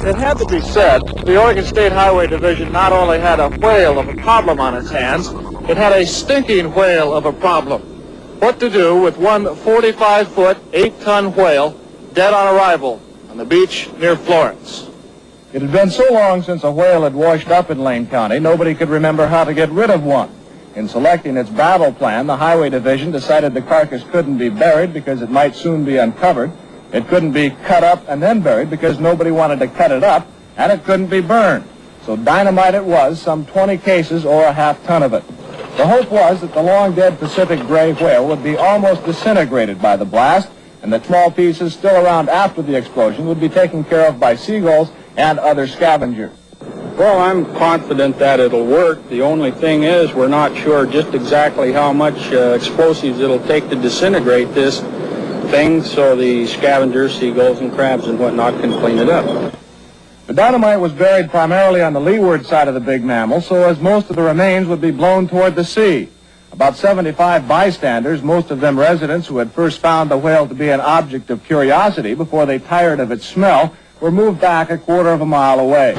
It had to be said, the Oregon State Highway Division not only had a whale of a problem on its hands, it had a stinking whale of a problem. What to do with one 45-foot, 8-ton whale dead on arrival on the beach near Florence? It had been so long since a whale had washed up in Lane County, nobody could remember how to get rid of one. In selecting its battle plan, the Highway Division decided the carcass couldn't be buried because it might soon be uncovered. It couldn't be cut up and then buried because nobody wanted to cut it up, and it couldn't be burned. So dynamite it was, some 20 cases or a half-ton of it. The hope was that the long-dead Pacific gray whale would be almost disintegrated by the blast, and that small pieces still around after the explosion would be taken care of by seagulls and other scavengers. Well, I'm confident that it'll work. The only thing is we're not sure just exactly how much explosives it'll take to disintegrate this thing, so the scavengers, seagulls and crabs and whatnot can clean it up. The dynamite was buried primarily on the leeward side of the big mammal, so as most of the remains would be blown toward the sea. About 75 bystanders, most of them residents who had first found the whale to be an object of curiosity before they tired of its smell, were moved back a quarter of a mile away.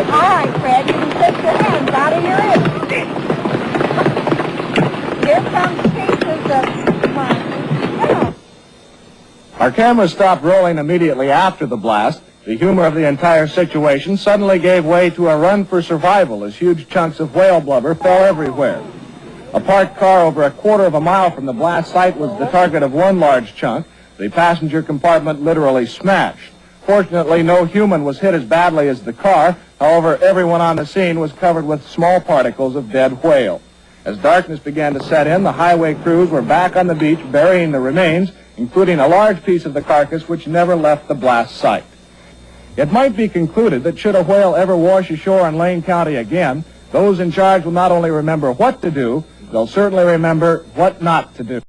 All right, Fred, you can take your hands out of your ears. Here comes pieces of mine. Our camera stopped rolling immediately after the blast. The humor of the entire situation suddenly gave way to a run for survival as huge chunks of whale blubber fell everywhere. A parked car over a quarter of a mile from the blast site was the target of one large chunk. The passenger compartment literally smashed. Fortunately, no human was hit as badly as the car. However, everyone on the scene was covered with small particles of dead whale. As darkness began to set in, the highway crews were back on the beach burying the remains, including a large piece of the carcass which never left the blast site. It might be concluded that should a whale ever wash ashore in Lane County again, those in charge will not only remember what to do, they'll certainly remember what not to do.